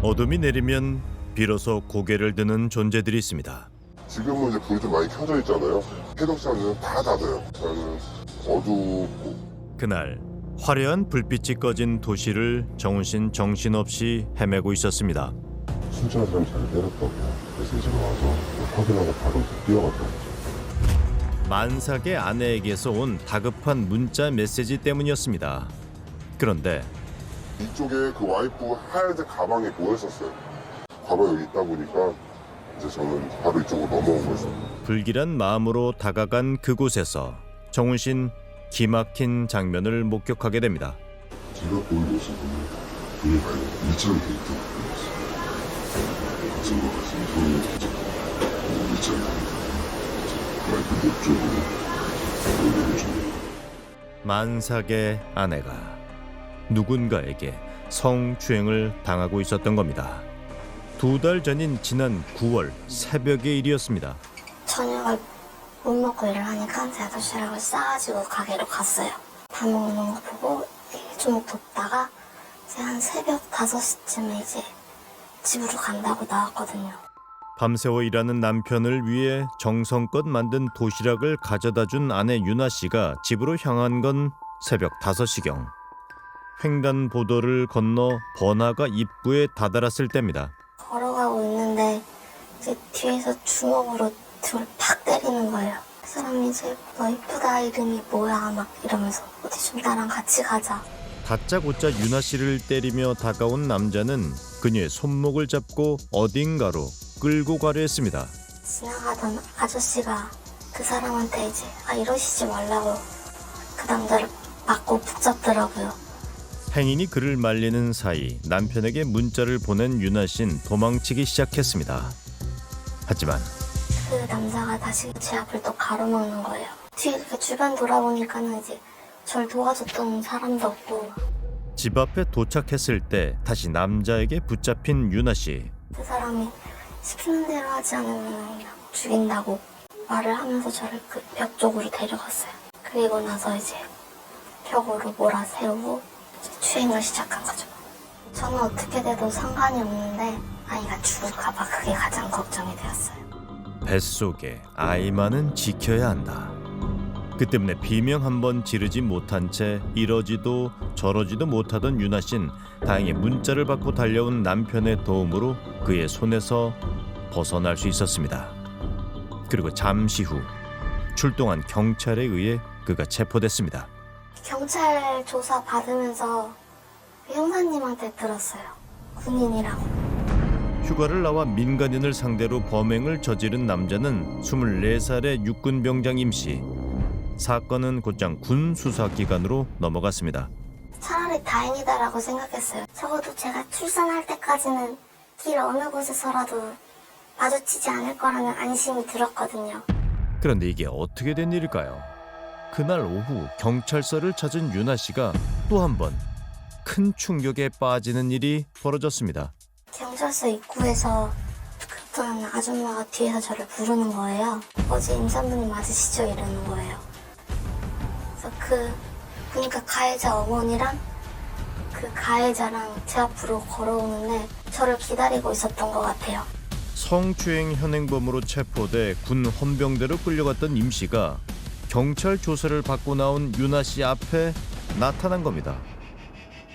어둠이 내리면 비로소 고개를 드는 존재들이 있습니다. 지금은 이제 불이 좀 많이 켜져 있잖아요. 해독장은 다 닫아요. 저는 어둡고. 그날 화려한 불빛이 꺼진 도시를 정훈 씨는 정신없이 헤매고 있었습니다. 순찰 사람이 잘 때렸다고. 그래서 이제 와서 확인하고 바로 뛰어갔다고. 만삭의 아내에게서 온 다급한 문자 메시지 때문이었습니다. 그런데 이쪽에 그 와이프 하얀색 가방에 뭐였었어요. 가방이 여기 있다 보니까 이제 저는 바로 이쪽으로 넘어온 거였어요. 불길한 마음으로 다가간 그곳에서 정훈 씨는 기막힌 장면을 목격하게 됩니다. 제가 본 모습은 그게 바로 2차 게이트 부분이었어요. 같은 것 같은 소리를 듣고 2차 게이트 와이프 목 쪽으로 올리고 줍니다. 만삭의 아내가 누군가에게 성추행을 당하고 있었던 겁니다. 2달 전인 지난 9월 새벽의 일이었습니다. 저녁을 못 먹고 일을 하니까 제가 도시락을 싸가지고 가게로 갔어요. 밥 먹는 거 보고 좀 돕다가 이제 한 새벽 5시쯤에 이제 집으로 간다고 나왔거든요. 밤새워 일하는 남편을 위해 정성껏 만든 도시락을 가져다 준 아내 유나 씨가 집으로 향한 건 새벽 5시경. 횡단보도를 건너 번화가 입구에 다다랐을 때입니다. 걸어가고 있는데 이제 뒤에서 주먹으로 등을 팍 때리는 거예요. 그 사람이 이제 너 이쁘다 이름이 뭐야 막 이러면서 어디 좀 나랑 같이 가자. 다짜고짜 유나 씨를 때리며 다가온 남자는 그녀의 손목을 잡고 어딘가로 끌고 가려 했습니다. 지나가던 아저씨가 그 사람한테 이제 이러시지 말라고 그 남자를 맞고 붙잡더라고요. 행인이 그를 말리는 사이 남편에게 문자를 보낸 유나 씨는 도망치기 시작했습니다. 하지만 그 남자가 다시 제 앞을 또 가로막는 거예요. 뒤에 이렇게 주변 돌아보니까는 이제 절 도와줬던 사람도 없고. 집 앞에 도착했을 때 다시 남자에게 붙잡힌 유나 씨. 그 사람이 시키는 대로 하지 않으면 그냥 죽인다고 말을 하면서 저를 그 벽 쪽으로 데려갔어요. 그리고 나서 이제 벽으로 몰아세우고 추행을 시작한 거죠. 저는 어떻게 돼도 상관이 없는데 아이가 죽을까봐 그게 가장 걱정이 되었어요. 뱃속에 아이만은 지켜야 한다. 그 때문에 비명 한 번 지르지 못한 채 이러지도 저러지도 못하던 유나 씨는 다행히 문자를 받고 달려온 남편의 도움으로 그의 손에서 벗어날 수 있었습니다. 그리고 잠시 후 출동한 경찰에 의해 그가 체포됐습니다. 경찰 조사 받으면서 형사님한테 들었어요. 군인이라고. 휴가를 나와 민간인을 상대로 범행을 저지른 남자는 24살의 육군병장 임씨. 사건은 곧장 군 수사기관으로 넘어갔습니다. 차라리 다행이다라고 생각했어요. 적어도 제가 출산할 때까지는 길 어느 곳에서라도 마주치지 않을 거라는 안심이 들었거든요. 그런데 이게 어떻게 된 일일까요? 그날 오후 경찰서를 찾은 유나 씨가 또 한 번 큰 충격에 빠지는 일이 벌어졌습니다. 경찰서 입구에서 어떤 아줌마가 뒤에서 저를 부르는 거예요. 어제 임산부님 맞으시죠? 이러는 거예요. 그래서 보니까 가해자 어머니랑 그 가해자랑 제 앞으로 걸어오는데 저를 기다리고 있었던 것 같아요. 성추행 현행범으로 체포돼 군 헌병대로 끌려갔던 임 씨가 경찰 조사를 받고 나온 유나 씨 앞에 나타난 겁니다.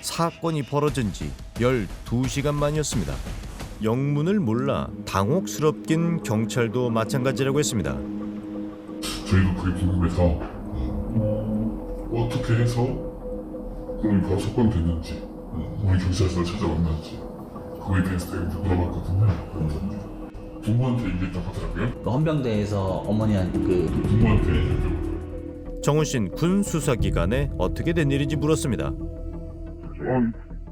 사건이 벌어진 지 12시간 만이었습니다. 영문을 몰라 당혹스럽긴 경찰도 마찬가지라고 했습니다. 저희도 그게 궁금해서 어떻게 해서 오늘 바로 석방이 됐는지 우리 경찰서를 찾아왔는지 그거에 대해서 내가 물어봤거든요. 부모한테 얘기했다고 하더라고요. 그 헌병대에서 어머니한테 부모한테 얘기했다고. 정훈 씨는 군 수사기관에 어떻게 된 일인지 물었습니다.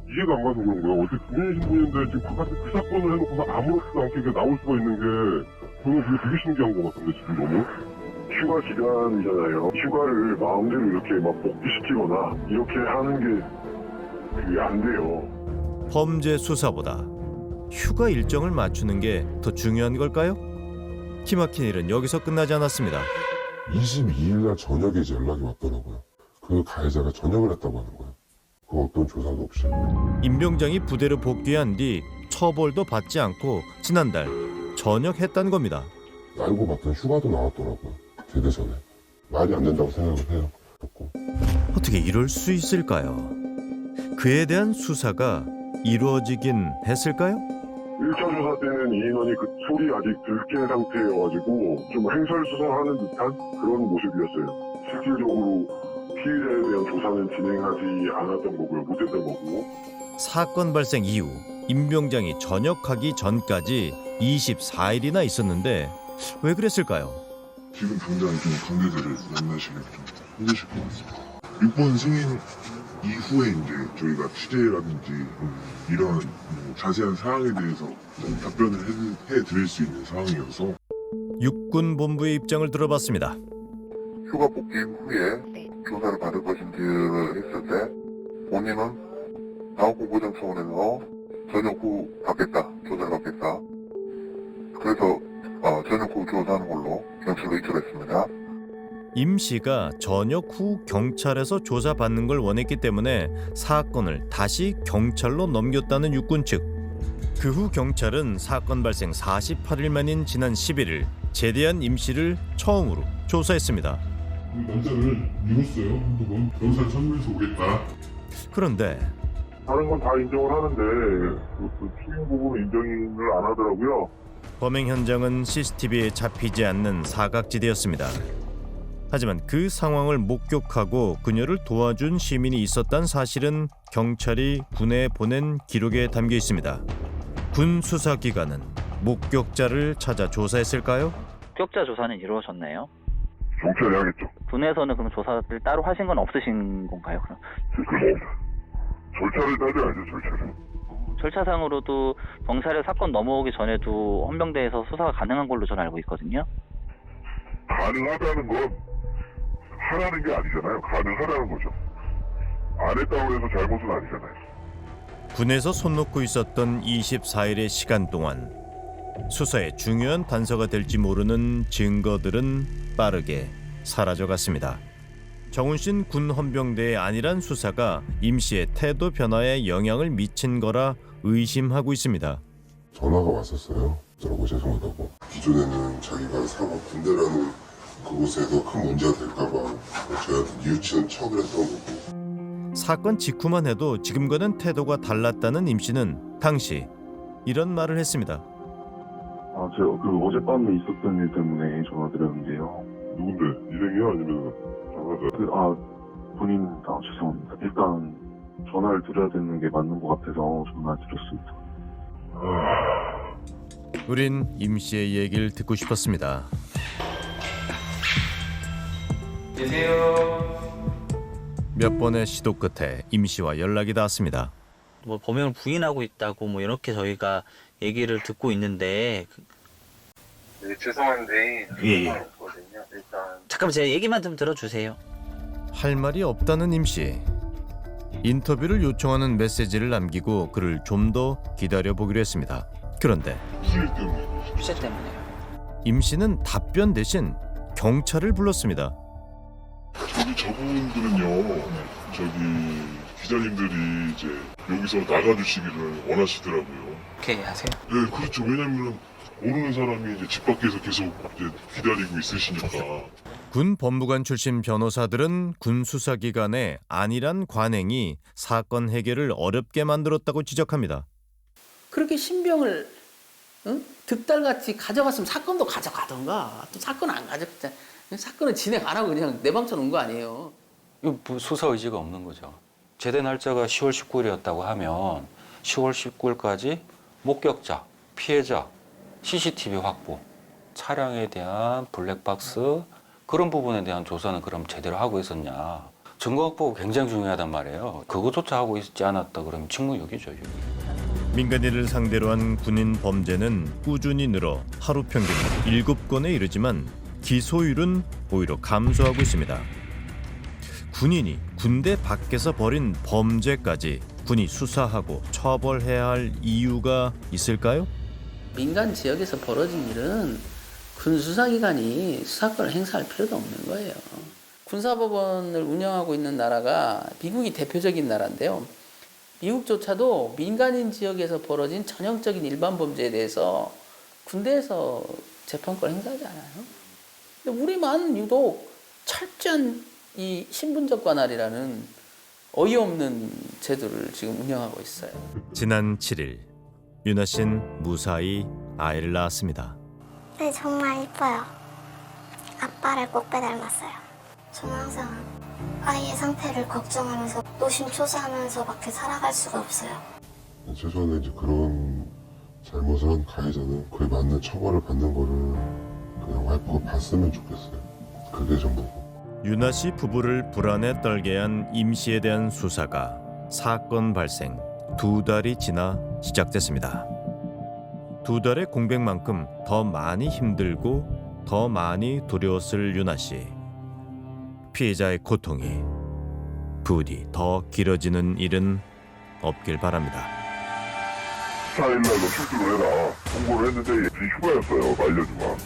이해가 안 가서 그런 거야. 어떻게 군인 신분인데 지금 바깥에 그 사건을 해놓고서 아무렇지도 않게 이게 나올 수가 있는 게 저는 그게 되게 신기한 것 같은데 지금 너무. 휴가 기간이잖아요. 휴가를 마음대로 이렇게 막 복귀시키거나 이렇게 하는 게 그게 안 돼요. 범죄 수사보다 휴가 일정을 맞추는 게 더 중요한 걸까요? 기막힌 일은 여기서 끝나지 않았습니다. 22일 날 저녁에 이제 연락이 왔더라고요. 그 가해자가 전역을 했다고 하는 거예요. 그 어떤 조사도 없이. 임병장이 부대로 복귀한 뒤 처벌도 받지 않고 지난달 전역했다는 겁니다. 알고 봤더니 휴가도 나왔더라고요. 제대 전에. 말이 안 된다고 생각을 해요. 그렇고. 어떻게 이럴 수 있을까요? 그에 대한 수사가 이루어지긴 했을까요? 1차 조사 때는 이 인원이 그 소리 아직 들깬 상태여가지고 좀 횡설수설하는 듯한 그런 모습이었어요. 실질적으로 피해자에 대한 조사는 진행하지 않았던 거고요. 못했던 거고. 사건 발생 이후 임병장이 전역하기 전까지 24일이나 있었는데 왜 그랬을까요? 지금 당장 좀 관계자를 만나시면 좀 힘드실 것 같습니다. 6번 승인 이후에 이제 저희가 취재라든지 이런 뭐 자세한 사항에 대해서 좀 답변을 해드릴 수 있는 상황이어서 육군본부의 입장을 들어봤습니다. 휴가 복귀 후에 조사를 받을 것인지를 했을 때 본인은 사업공고장 차원에서 전역 후 받겠다, 조사를 받겠다. 그래서 전역 후 조사하는 걸로 경찰로 이끌었습니다. 임 씨가 전역 후 경찰에서 조사받는 걸 원했기 때문에 사건을 다시 경찰로 넘겼다는 육군 측. 그 후 경찰은 사건 발생 48일 만인 지난 11일 제대한 임 씨를 처음으로 조사했습니다. 남자를 미뤘어요. 한두번 경찰 참고해서 오겠다. 그런데 다른 건 다 인정을 하는데 그 추행 부분은 인정을 안 하더라고요. 범행 현장은 CCTV에 잡히지 않는 사각지대였습니다. 하지만 그 상황을 목격하고 그녀를 도와준 시민이 있었다는 사실은 경찰이 군에 보낸 기록에 담겨 있습니다. 군 수사기관은 목격자를 찾아 조사했을까요? 목격자 조사는 이루어졌나요? 경찰이 하겠죠. 군에서는 그럼 조사를 따로 하신 건 없으신 건가요? 그럼 절차를 따져야죠, 절차를. 절차상으로도 경찰에 사건 넘어오기 전에도 헌병대에서 수사가 가능한 걸로 저는 알고 있거든요. 가능하다는 건 하라는 게 아니잖아요. 가능하다는 거죠. 안 했다고 해서 잘못은 아니잖아요. 군에서 손 놓고 있었던 24일의 시간 동안 수사의 중요한 단서가 될지 모르는 증거들은 빠르게 사라져갔습니다. 정훈 씨는 군 헌병대의 안일한 수사가 임 씨의 태도 변화에 영향을 미친 거라 의심하고 있습니다. 전화가 왔었어요. 저라고 죄송하다고. 기존에는 자기가 사고 군대라는 그곳에서 큰 문제가 될까봐 저희한테 뉘우치는 척을 했던 거고. 사건 직후만 해도 지금과는 태도가 달랐다는 임 씨는 당시 이런 말을 했습니다. 제가 어젯밤에 있었던 일 때문에 전화드렸는데요. 누군데? 일행이야? 아니면 전화자? 본인 죄송합니다. 일단 전화를 드려야 되는 게 맞는 것 같아서 전화를 드렸습니다. 우린 임 씨의 얘기를 듣고 싶었습니다. 몇 번의 시도 끝에 임 씨와 연락이 닿았습니다. 뭐 범행을 부인하고 있다고 뭐 이렇게 저희가 얘기를 듣고 있는데 네, 죄송한데 예. 없거든요. 일단 잠깐만 제 얘기만 좀 들어주세요. 할 말이 없다는 임 씨. 인터뷰를 요청하는 메시지를 남기고 그를 좀 더 기다려보기로 했습니다. 그런데 휴재 때문에요. 임 씨는 답변 대신 경찰을 불렀습니다. 저분들은요, 기자님들이 이제 여기서 나가주시기를 원하시더라고요. 오케이 하세요. 네, 그렇죠. 왜냐면 모르는 사람이 이제 집 밖에서 계속 이제 기다리고 있으시니까. 군 법무관 출신 변호사들은 군 수사기관의 안일한 관행이 사건 해결을 어렵게 만들었다고 지적합니다. 그렇게 신병을 득달같이 가져갔으면 사건도 가져가던가 또 사건 안 가져갔잖아. 사건을 진행 안 하고 그냥 내 방쳐 놓은 거 아니에요. 이거 수사 의지가 없는 거죠. 제대 날짜가 10월 19일이었다고 하면 10월 19일까지 목격자, 피해자, CCTV 확보, 차량에 대한 블랙박스 그런 부분에 대한 조사는 그럼 제대로 하고 있었냐. 증거 확보가 굉장히 중요하단 말이에요. 그것조차 하고 있지 않았다 그러면 직무유기죠. 민간인을 상대로 한 군인 범죄는 꾸준히 늘어 하루 평균 7건에 이르지만 기소율은 오히려 감소하고 있습니다. 군인이 군대 밖에서 벌인 범죄까지 군이 수사하고 처벌해야 할 이유가 있을까요? 민간 지역에서 벌어진 일은 군 수사기관이 수사권을 행사할 필요도 없는 거예요. 군사법원을 운영하고 있는 나라가 미국이 대표적인 나라인데요. 미국조차도 민간인 지역에서 벌어진 전형적인 일반 범죄에 대해서 군대에서 재판권 행사하지 않아요. 근데 우리만 유독 철저한 이 신분적 관할이라는 어이없는 제도를 지금 운영하고 있어요. 지난 7일 윤아 씨는 무사히 아이를 낳았습니다. 네, 정말 이뻐요. 아빠를 꼭 빼닮았어요. 저는 항상 아이의 상태를 걱정하면서 노심초사하면서밖에 살아갈 수가 없어요. 최소한 이제 그런 잘못을 한 가해자는 그에 맞는 처벌을 받는 거를 그냥 와이프가 봤으면 좋겠어요. 그게 전부고. 윤아 씨 부부를 불안에 떨게 한 임 씨에 대한 수사가 사건 발생 2달이 지나 시작됐습니다. 2달의 공백만큼 더 많이 힘들고 더 많이 두려웠을 윤아 씨. 피해자의 고통이 부디 더 길어지는 일은 없길 바랍니다. 14일날 너 출두를 해라. 통보를 했는데 휴가였어요. 말려주마.